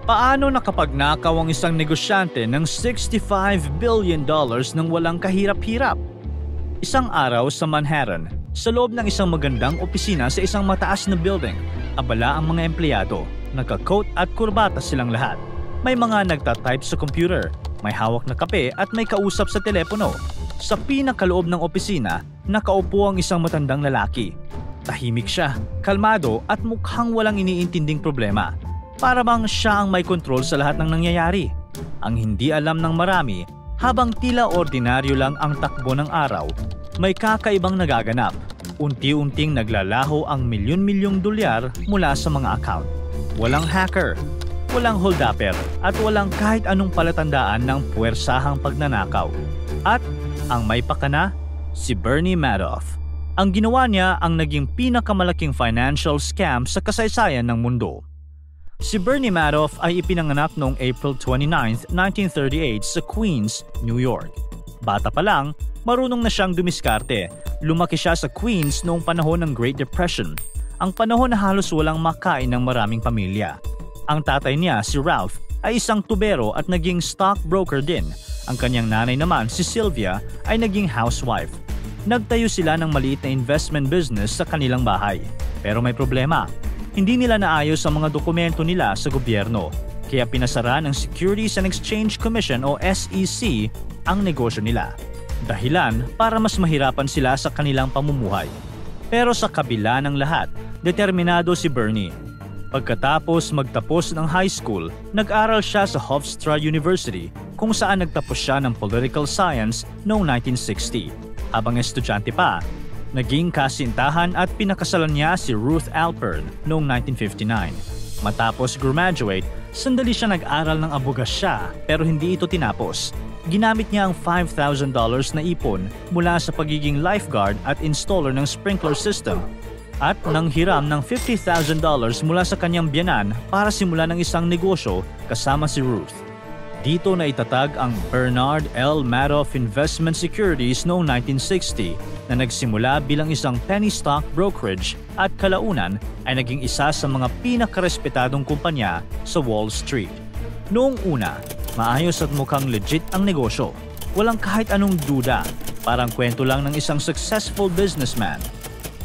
Paano nakapagnakaw ang isang negosyante ng $65 billion nang walang kahirap-hirap? Isang araw sa Manhattan, sa loob ng isang magandang opisina sa isang mataas na building, abala ang mga empleyado. Nagka-coat at kurbata silang lahat. May mga nagtatype sa computer, may hawak na kape at may kausap sa telepono. Sa pinakaloob ng opisina, nakaupo ang isang matandang lalaki. Tahimik siya, kalmado at mukhang walang iniintinding problema. Para bang siya ang may kontrol sa lahat ng nangyayari. Ang hindi alam ng marami, habang tila ordinaryo lang ang takbo ng araw, may kakaibang nagaganap. Unti-unting naglalaho ang milyon-milyong dolyar mula sa mga account. Walang hacker, walang holdupper at walang kahit anong palatandaan ng puwersahang pagnanakaw. At ang may pakana, si Bernie Madoff. Ang ginawa niya ang naging pinakamalaking financial scam sa kasaysayan ng mundo. Si Bernie Madoff ay ipinanganak noong April 29, 1938 sa Queens, New York. Bata pa lang, marunong na siyang dumiskarte. Lumaki siya sa Queens noong panahon ng Great Depression, ang panahon na halos walang makain ng maraming pamilya. Ang tatay niya, si Ralph, ay isang tubero at naging stockbroker din. Ang kanyang nanay naman, si Sylvia, ay naging housewife. Nagtayo sila ng maliit na investment business sa kanilang bahay. Pero may problema. Hindi nila naayos ang mga dokumento nila sa gobyerno, kaya pinasara ng Securities and Exchange Commission o SEC ang negosyo nila. Dahilan para mas mahirapan sila sa kanilang pamumuhay. Pero sa kabila ng lahat, determinado si Bernie. Pagkatapos magtapos ng high school, nag-aral siya sa Hofstra University kung saan nagtapos siya ng Political Science noong 1960. Habang estudyante pa, naging kasintahan at pinakasalan niya si Ruth Alpern noong 1959. Matapos graduate, sandali siya nag-aral ng abogasya pero hindi ito tinapos. Ginamit niya ang $5,000 na ipon mula sa pagiging lifeguard at installer ng sprinkler system at nanghiram ng $50,000 mula sa kanyang biyanan para simulan ng isang negosyo kasama si Ruth. Dito na itatag ang Bernard L. Madoff Investment Securities noong 1960 na nagsimula bilang isang penny stock brokerage at kalaunan ay naging isa sa mga pinakarespetadong kumpanya sa Wall Street. Noong una, maayos at mukhang legit ang negosyo. Walang kahit anong duda, parang kwento lang ng isang successful businessman.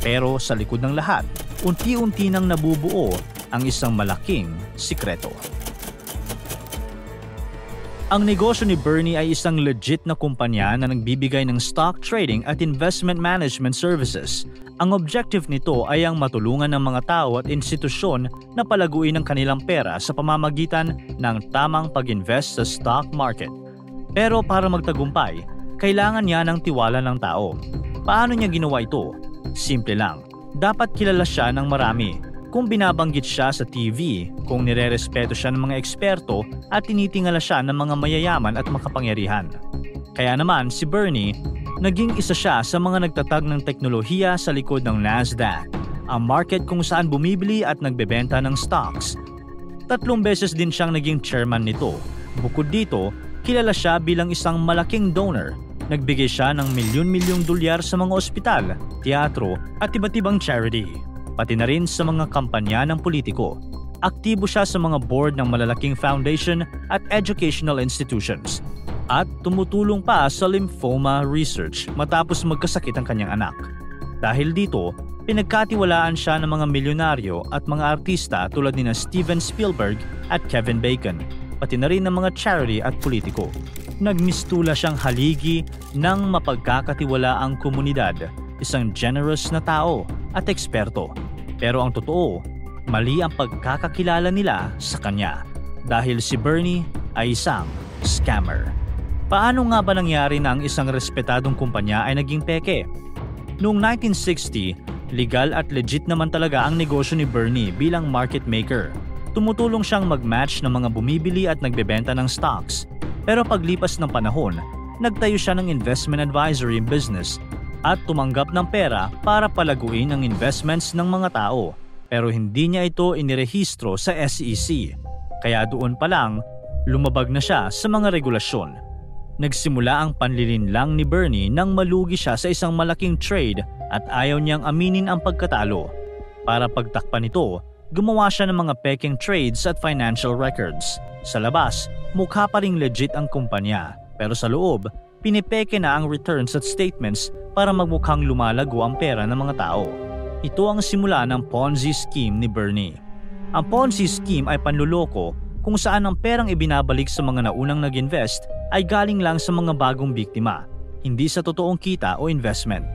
Pero sa likod ng lahat, unti-unti nang nabubuo ang isang malaking sikreto. Ang negosyo ni Bernie ay isang legit na kumpanya na nagbibigay ng stock trading at investment management services. Ang objective nito ay ang matulungan ng mga tao at institusyon na palaguin ang kanilang pera sa pamamagitan ng tamang pag-invest sa stock market. Pero para magtagumpay, kailangan niya ng tiwala ng tao. Paano niya ginawa ito? Simple lang. Dapat kilala siya ng marami. Kung binabanggit siya sa TV, kung nirerespeto siya ng mga eksperto at tinitingala siya ng mga mayayaman at makapangyarihan. Kaya naman si Bernie, naging isa siya sa mga nagtatag ng teknolohiya sa likod ng Nasdaq, ang market kung saan bumibili at nagbebenta ng stocks. 3 beses din siyang naging chairman nito. Bukod dito, kilala siya bilang isang malaking donor. Nagbigay siya ng milyon-milyong dolyar sa mga ospital, teatro at iba't ibang charity. Pati na rin sa mga kampanya ng politiko. Aktibo siya sa mga board ng malalaking foundation at educational institutions. At tumutulong pa sa lymphoma research matapos magkasakit ang kanyang anak. Dahil dito, pinagkatiwalaan siya ng mga milyonaryo at mga artista tulad ni Steven Spielberg at Kevin Bacon, pati na rin ng mga charity at politiko. Nagmistula siyang haligi ng mapagkakatiwalaang komunidad, isang generous na tao at eksperto. Pero ang totoo, mali ang pagkakakilala nila sa kanya dahil si Bernie ay isang scammer. Paano nga ba nangyari na ang isang respetadong kumpanya ay naging peke? Noong 1960, legal at legit naman talaga ang negosyo ni Bernie bilang market maker. Tumutulong siyang mag-match ng mga bumibili at nagbebenta ng stocks. Pero paglipas ng panahon, nagtayo siya ng investment advisory business at tumanggap ng pera para palaguin ang investments ng mga tao. Pero hindi niya ito inirehistro sa SEC. Kaya doon pa lang, lumabag na siya sa mga regulasyon. Nagsimula ang panlilinlang ni Bernie nang malugi siya sa isang malaking trade at ayaw niyang aminin ang pagkatalo. Para pagtakpan ito, Gumawa siya ng mga peking trades at financial records. Sa labas, mukha pa ring legit ang kumpanya, pero sa loob, pinipeke na ang returns at statements para magmukhang lumalago ang pera ng mga tao. Ito ang simula ng Ponzi scheme ni Bernie. Ang Ponzi scheme ay panluloko kung saan ang perang ibinabalik sa mga naunang nag-invest ay galing lang sa mga bagong biktima, hindi sa totoong kita o investment.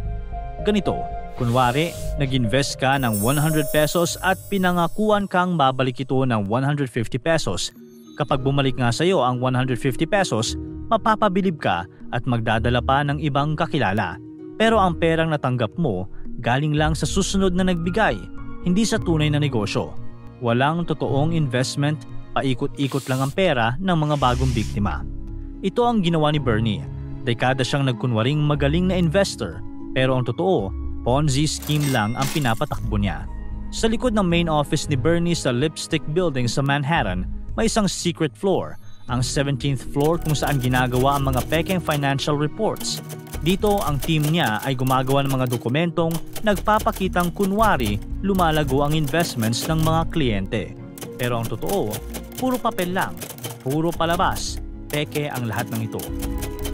Ganito, kunwari, nag-invest ka ng 100 pesos at pinangakuan kang babalik ito ng 150 pesos. Kapag bumalik nga sa iyo ang 150 pesos, mapapabilib ka at magdadala pa ng ibang kakilala. Pero ang perang natanggap mo, galing lang sa susunod na nagbigay, hindi sa tunay na negosyo. Walang totoong investment, paikot-ikot lang ang pera ng mga bagong biktima. Ito ang ginawa ni Bernie. Dekada siyang nagkunwaring magaling na investor, pero ang totoo, Ponzi scheme lang ang pinapatakbo niya. Sa likod ng main office ni Bernie sa Lipstick Building sa Manhattan, may isang secret floor, ang 17th floor kung saan ginagawa ang mga pekeng financial reports. Dito ang team niya ay gumagawa ng mga dokumentong nagpapakitang kunwari lumalago ang investments ng mga kliyente. Pero ang totoo, puro papel lang, puro palabas, peke ang lahat ng ito.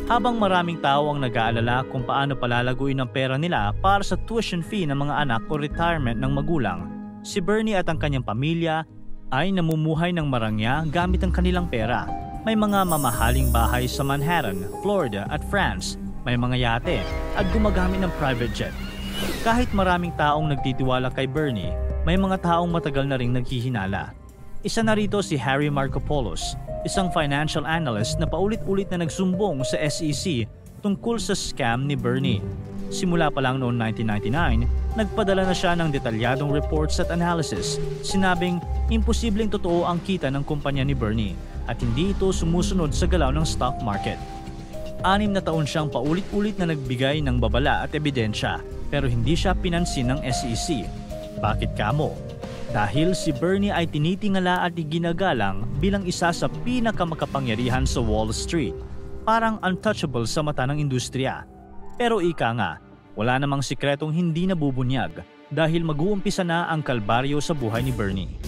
Habang maraming tao ang nag-aalala kung paano palalaguin ang pera nila para sa tuition fee ng mga anak o retirement ng magulang, si Bernie at ang kanyang pamilya ay namumuhay ng marangya gamit ang kanilang pera. May mga mamahaling bahay sa Manhattan, Florida at France, may mga yate at gumagamit ng private jet. Kahit maraming taong nagtitiwala kay Bernie, may mga taong matagal na ring naghihinala. Isa na rito si Harry Markopolos, isang financial analyst na paulit-ulit na nagsumbong sa SEC tungkol sa scam ni Bernie. Simula pa lang noong 1999, nagpadala na siya ng detalyadong reports at analysis. Sinabing imposibleng totoo ang kita ng kumpanya ni Bernie at hindi ito sumusunod sa galaw ng stock market. 6 na taon siyang paulit-ulit na nagbigay ng babala at ebidensya pero hindi siya pinansin ng SEC. Bakit kamo? Dahil si Bernie ay tinitingala at iginagalang bilang isa sa pinakamakapangyarihan sa Wall Street. Parang untouchable sa mata ng industriya. Pero ika nga, wala namang sikretong hindi nabubunyag dahil mag-uumpisa na ang kalbaryo sa buhay ni Bernie.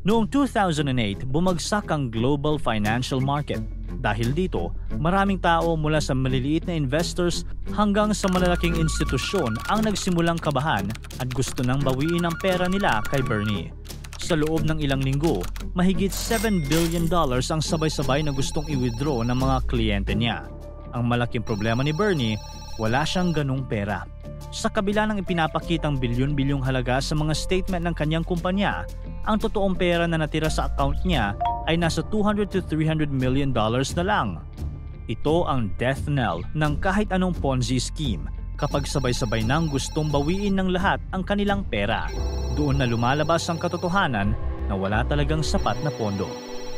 Noong 2008, bumagsak ang global financial market. Dahil dito, maraming tao mula sa maliliit na investors hanggang sa malalaking institusyon ang nagsimulang kabahan at gusto nang bawiin ang pera nila kay Bernie. Sa loob ng ilang linggo, mahigit $7 billion ang sabay-sabay na gustong i-withdraw ng mga kliyente niya. Ang malaking problema ni Bernie, wala siyang ganung pera. Sa kabila ng ipinapakitang bilyon-bilyong halaga sa mga statement ng kanyang kumpanya, ang totoong pera na natira sa account niya ay nasa $200 to $300 million na lang. Ito ang death knell ng kahit anong Ponzi scheme kapag sabay-sabay nang gustong bawiin ng lahat ang kanilang pera. Doon na lumalabas ang katotohanan na wala talagang sapat na pondo.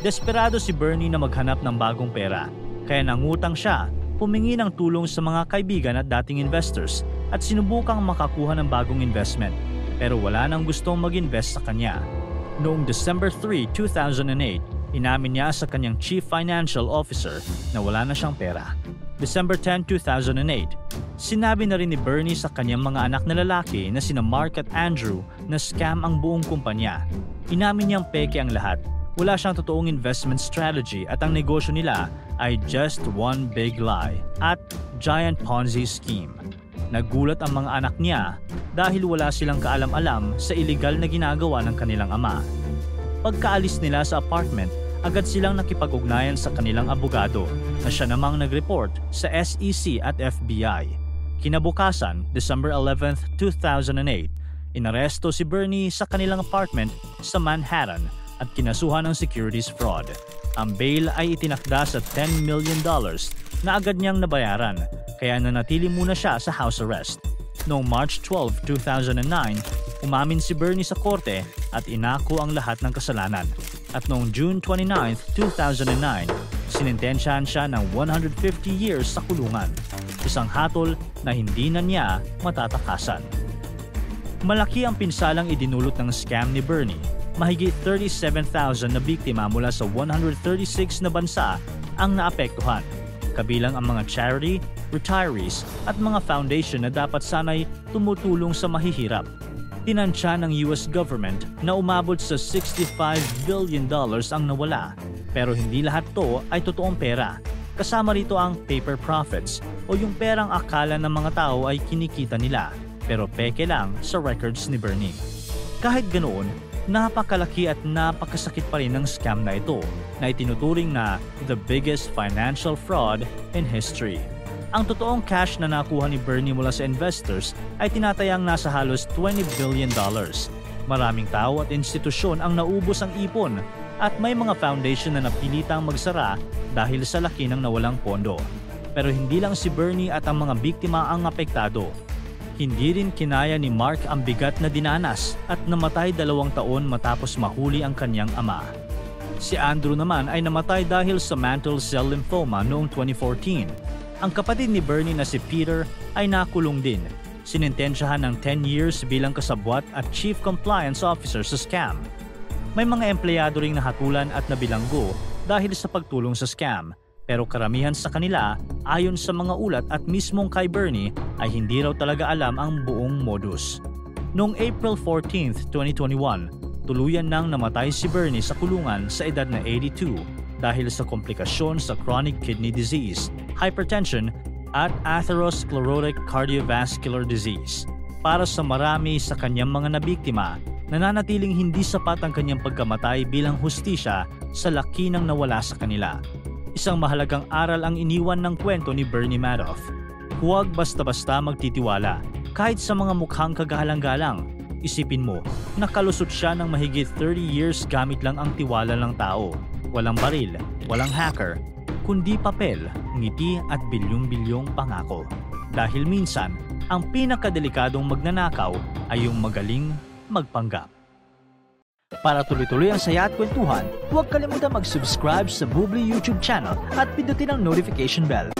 Desperado si Bernie na maghanap ng bagong pera, kaya nangutang siya, humingi ng tulong sa mga kaibigan at dating investors at sinubukang makakuha ng bagong investment pero wala nang gustong mag-invest sa kanya. Noong December 3, 2008, inamin niya sa kanyang Chief Financial Officer na wala na siyang pera. December 10, 2008, sinabi na rin ni Bernie sa kanyang mga anak na lalaki na sina Mark at Andrew na scam ang buong kumpanya. Inamin niyang peke ang lahat. Wala siyang totoong investment strategy at ang negosyo nila ay just one big lie at giant Ponzi scheme. Nagulat ang mga anak niya dahil wala silang kaalam-alam sa illegal na ginagawa ng kanilang ama. Pagkaalis nila sa apartment, agad silang nakipag-ugnayan sa kanilang abogado na siya namang nag-report sa SEC at FBI. Kinabukasan, December 11, 2008, inaresto si Bernie sa kanilang apartment sa Manhattan at kinasuhan ng securities fraud. Ang bail ay itinakda sa $10 million na agad niyang nabayaran, kaya nanatili muna siya sa house arrest. Noong March 12, 2009, umamin si Bernie sa korte at inako ang lahat ng kasalanan. At noong June 29, 2009, sinintensyahan siya ng 150 years sa kulungan, isang hatol na hindi na niya matatakasan. Malaki ang pinsalang idinulot ng scam ni Bernie. Mahigit 37,000 na biktima mula sa 136 na bansa ang naapektuhan, kabilang ang mga charity, retirees at mga foundation na dapat sanay tumutulong sa mahihirap. Tinansya ng US government na umabot sa $65 billion ang nawala, pero hindi lahat to ay totoong pera. Kasama rito ang paper profits o yung perang akala ng mga tao ay kinikita nila pero peke lang sa records ni Bernie. Kahit ganoon, napakalaki at napakasakit pa rin ng scam na ito na itinuturing na the biggest financial fraud in history. Ang totoong cash na nakuha ni Bernie mula sa investors ay tinatayang nasa halos $20 billion. Maraming tao at institusyon ang naubos ang ipon at may mga foundation na napilitang magsara dahil sa laki ng nawalang pondo. Pero hindi lang si Bernie at ang mga biktima ang apektado. Hindi rin kinaya ni Mark ang bigat na dinanas at namatay 2 taon matapos mahuli ang kanyang ama. Si Andrew naman ay namatay dahil sa mantle cell lymphoma noong 2014. Ang kapatid ni Bernie na si Peter ay nakulong din. Sinintensyahan ng 10 years bilang kasabwat at chief compliance officer sa scam. May mga empleyado ring nahatulan at nabilanggo dahil sa pagtulong sa scam. Pero karamihan sa kanila, ayon sa mga ulat at mismong kay Bernie, ay hindi raw talaga alam ang buong modus. Noong April 14, 2021, tuluyan nang namatay si Bernie sa kulungan sa edad na 82 dahil sa komplikasyon sa chronic kidney disease, hypertension at atherosclerotic cardiovascular disease. Para sa marami sa kanyang mga nabiktima, nananatiling hindi sapat ang kanyang pagkamatay bilang hustisya sa laki ng nawala sa kanila. Isang mahalagang aral ang iniwan ng kwento ni Bernie Madoff. Huwag basta-basta magtitiwala, kahit sa mga mukhang kagahalang-galang. Isipin mo, nakalusot siya ng mahigit 30 years gamit lang ang tiwala ng tao. Walang baril, walang hacker, kundi papel, ngiti at bilyong-bilyong pangako. Dahil minsan, ang pinakadelikadong magnanakaw ay yung magaling magpanggap. Para tuloy-tuloy ang saya at kwentuhan, huwag kalimutan mag-subscribe sa Bubbly YouTube channel at pindutin ang notification bell.